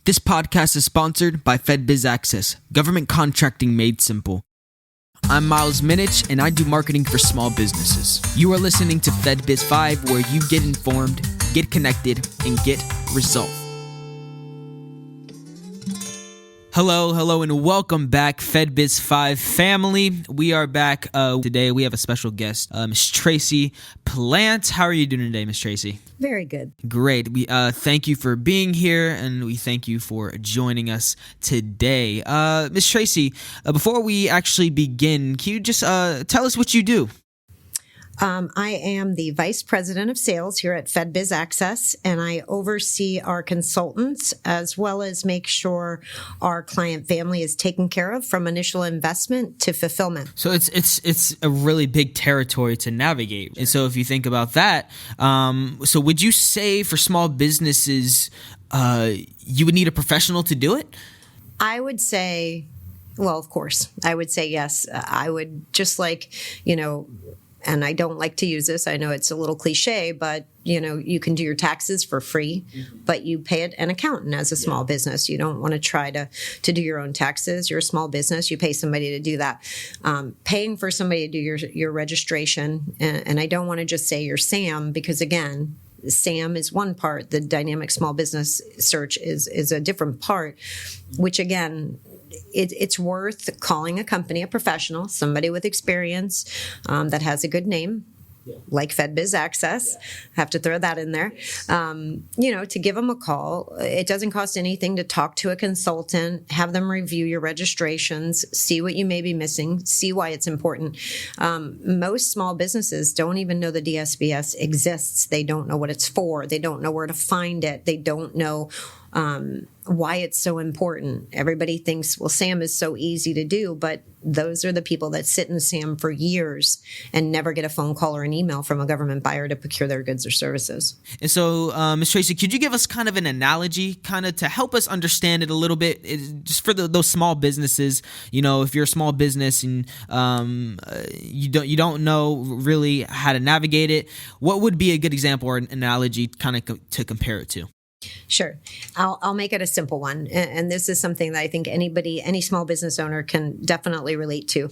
This podcast is sponsored by FedBiz'5, government contracting made simple. I'm Miles Minich, and I do marketing for small businesses. You are listening to FedBiz'5, where you get informed, get connected, and get results. Hello, and welcome back, FedBiz'5 family. We are back today. We have a special guest, Ms. Tracy Plant. How are you doing today, Ms. Tracy? Very good. Great. We thank you for being here, and we thank you for joining us today. Ms. Tracy, before we actually begin, can you just tell us what you do? I am the Vice President of Sales here at FedBiz'5, and I oversee our consultants as well as make sure our client family is taken care of from initial investment to fulfillment. So it's a really big territory to navigate. And so if you think about that, so would you say for small businesses, you would need a professional to do it? I would say, well, of course, I would say yes. I would just and I don't like to use this. I know it's a little cliche, but you can do your taxes for free, but you pay an accountant as a small business. You don't want to try to do your own taxes. You're a small business. You pay somebody to do that. Paying for somebody to do your registration, and I don't want to just say your SAM, because again, SAM is one part. The dynamic small business search is a different part, which again, it's worth calling a company a professional, somebody with experience that has a good name, like FedBiz'5. Have to throw that in there. To give them a call. It doesn't cost anything to talk to a consultant, have them review your registrations, see what you may be missing, see why it's important. Most small businesses don't even know the DSBS exists. They don't know what it's for. They don't know where to find it. They don't know why it's so important. Everybody thinks, well, SAM is so easy to do, but those are the people that sit in SAM for years and never get a phone call or an email from a government buyer to procure their goods or services. And so, Ms. Tracy, could you give us kind of an analogy, kind of to help us understand it a little bit, just for those small businesses? If you're a small business and you don't know really how to navigate it, what would be a good example or an analogy kind of to compare it to? Sure. I'll make it a simple one. And this is something that I think any small business owner can definitely relate to.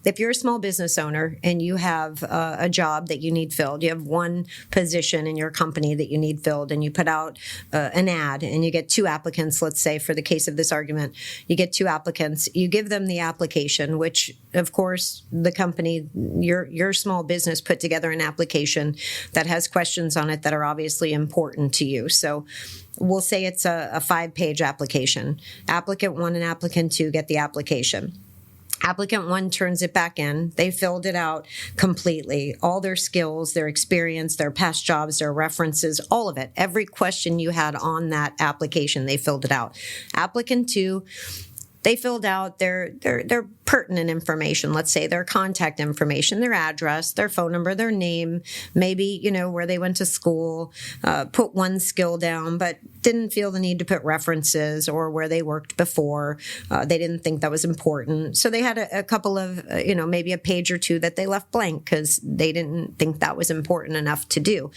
If you're a small business owner and you have a job that you need filled, you have one position in your company that you need filled, and you put out an ad and you get 2 applicants, let's say for the case of this argument, you get 2 applicants, you give them the application, which of course the company, your small business put together an application that has questions on it that are obviously important to you. So we'll say it's a 5-page application. Applicant 1 and applicant 2 get the application. Applicant 1 turns it back in. They filled it out completely. All their skills, their experience, their past jobs, their references, all of it. Every question you had on that application, they filled it out. Applicant 2, they filled out their pertinent information, let's say their contact information, their address, their phone number, their name, maybe, where they went to school, put one skill down, but didn't feel the need to put references or where they worked before. They didn't think that was important. So they had a couple of, maybe a page or 2 that they left blank because they didn't think that was important enough to do.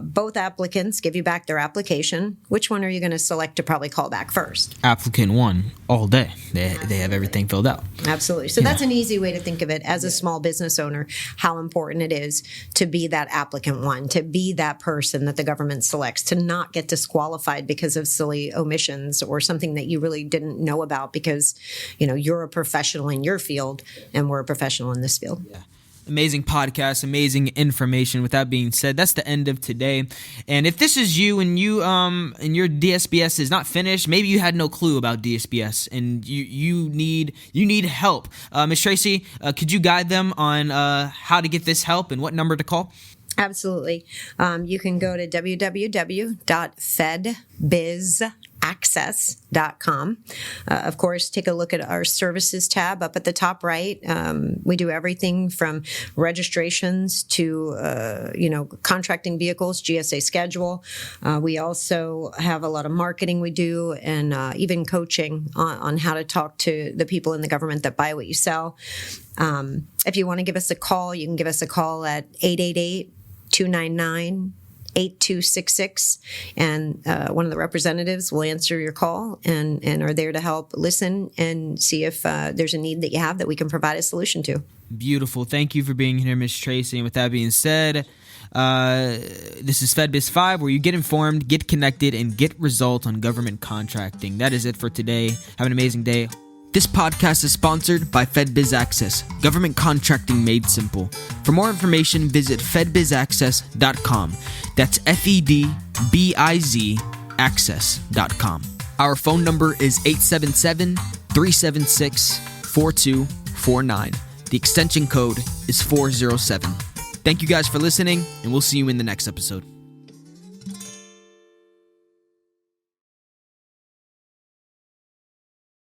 Both applicants give you back their application. Which one are you going to select to probably call back first? Applicant 1 all day. They have everything filled out. Absolutely. So that's an easy way to think of it as a small business owner, how important it is to be that applicant 1, to be that person that the government selects, to not get disqualified because of silly omissions or something that you really didn't know about because, you're a professional in your field and we're a professional in this field. Yeah. Amazing podcast, amazing information. With that being said, that's the end of today. And if this is you and and your DSBS is not finished, maybe you had no clue about DSBS and you need help. Ms. Tracy, could you guide them on how to get this help and what number to call? Absolutely. You can go to www.fedbiz'5.com. Of course, take a look at our services tab up at the top right. We do everything from registrations to, contracting vehicles, GSA schedule. We also have a lot of marketing we do and even coaching on how to talk to the people in the government that buy what you sell. If you want to give us a call, you can give us a call at 888-299 8266, and one of the representatives will answer your call and are there to help listen and see if there's a need that you have that we can provide a solution to. Beautiful. Thank you for being here, Ms. Tracy. And with that being said, this is FedBiz'5, where you get informed, get connected, and get results on government contracting. That is it for today. Have an amazing day. This podcast is sponsored by FedBiz Access, government contracting made simple. For more information, visit FedBiz'5access.com. That's FedBiz access.com. Our phone number is 877-376-4249. The extension code is 407. Thank you guys for listening, and we'll see you in the next episode.